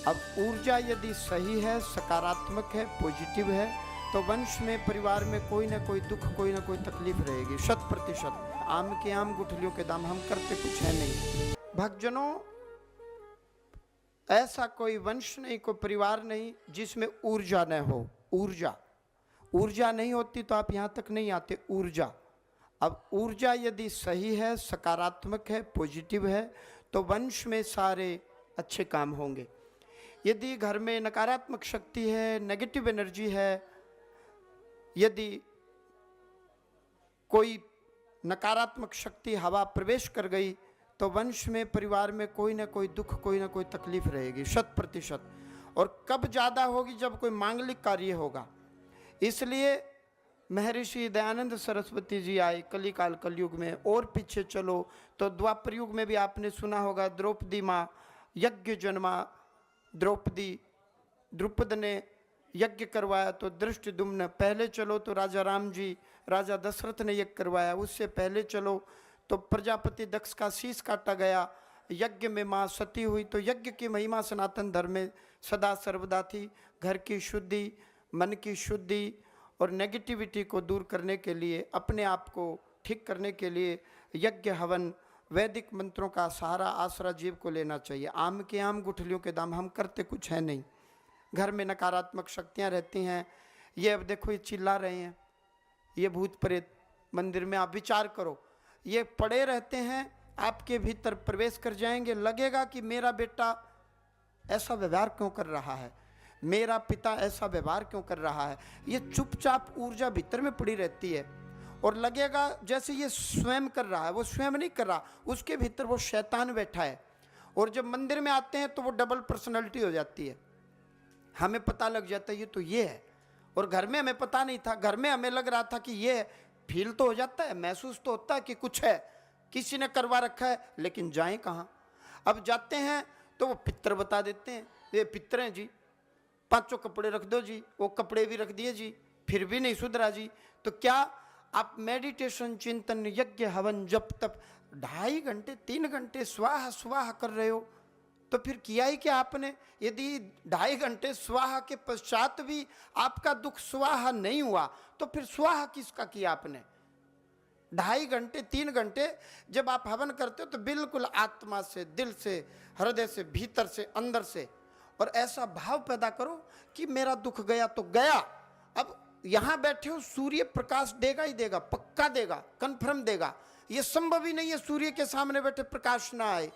अब ऊर्जा यदि सही है, सकारात्मक है, पॉजिटिव है, तो वंश में, परिवार में कोई ना कोई दुख, कोई ना कोई तकलीफ रहेगी, 100%। आम के आम, गुठलियों के दाम, हम करते कुछ है नहीं। भक्तजनों, ऐसा कोई वंश नहीं, कोई परिवार नहीं जिसमें ऊर्जा न हो। ऊर्जा नहीं होती तो आप यहाँ तक नहीं आते। ऊर्जा, अब ऊर्जा यदि सही है, सकारात्मक है, पॉजिटिव है, तो वंश में सारे अच्छे काम होंगे। यदि घर में नकारात्मक शक्ति है, नेगेटिव एनर्जी है, यदि कोई नकारात्मक शक्ति हवा प्रवेश कर गई, तो वंश में, परिवार में कोई ना कोई दुख, कोई ना कोई तकलीफ रहेगी, 100%। और कब ज़्यादा होगी? जब कोई मांगलिक कार्य होगा। इसलिए महर्षि दयानंद सरस्वती जी आए कलिकाल, कलयुग में। और पीछे चलो तो द्वापर युग में भी आपने सुना होगा, द्रौपदी माँ यज्ञ जन्मा। द्रुपद ने यज्ञ करवाया तो दृष्टिदुम्न। पहले चलो तो राजा राम जी, राजा दशरथ ने यज्ञ करवाया। उससे पहले चलो तो प्रजापति दक्ष का शीश काटा गया। यज्ञ में माँ सती हुई। तो यज्ञ की महिमा सनातन धर्म में सदा सर्वदा थी। घर की शुद्धि, मन की शुद्धि और नेगेटिविटी को दूर करने के लिए, अपने आप को ठीक करने के लिए यज्ञ, हवन, वैदिक मंत्रों का सहारा, आसरा जीव को लेना चाहिए। आम के आम, गुठलियों के दाम, हम करते कुछ है नहीं। घर में नकारात्मक शक्तियाँ रहती हैं। ये अब देखो, ये चिल्ला रहे हैं, ये भूत प्रेत। मंदिर में आप विचार करो, ये पड़े रहते हैं, आपके भीतर प्रवेश कर जाएंगे। लगेगा कि मेरा बेटा ऐसा व्यवहार क्यों कर रहा है, मेरा पिता ऐसा व्यवहार क्यों कर रहा है। ये चुपचाप ऊर्जा भीतर में पड़ी रहती है और लगेगा जैसे ये स्वयं कर रहा है। वो स्वयं नहीं कर रहा, उसके भीतर वो शैतान बैठा है। और जब मंदिर में आते हैं तो वो डबल पर्सनैलिटी हो जाती है। हमें पता लग जाता है ये तो ये है, और घर में हमें पता नहीं था। घर में हमें लग रहा था कि ये है। फील तो हो जाता है, महसूस तो होता है कि कुछ है, किसी ने करवा रखा है, लेकिन जाएं कहाँ। अब जाते हैं तो वो पितर बता देते हैं, ये पितर हैं जी, 5 कपड़े रख दो जी। वो कपड़े भी रख दिए जी, फिर भी नहीं सुधरा जी। तो क्या आप मेडिटेशन, चिंतन, यज्ञ, हवन, जप, तप 2.5 घंटे 3 घंटे स्वाहा स्वाहा कर रहे हो, तो फिर किया ही क्या आपने? यदि 2.5 घंटे स्वाहा के पश्चात भी आपका दुख स्वाहा नहीं हुआ, तो फिर स्वाहा किसका किया आपने? 2.5 घंटे 3 घंटे जब आप हवन करते हो तो बिल्कुल आत्मा से, दिल से, हृदय से, भीतर से, अंदर से, और ऐसा भाव पैदा करो कि मेरा दुख गया तो गया। अब यहां बैठे हो, सूर्य प्रकाश देगा ही देगा, पक्का देगा, कन्फर्म देगा। यह संभव ही नहीं है सूर्य के सामने बैठे प्रकाश ना आए।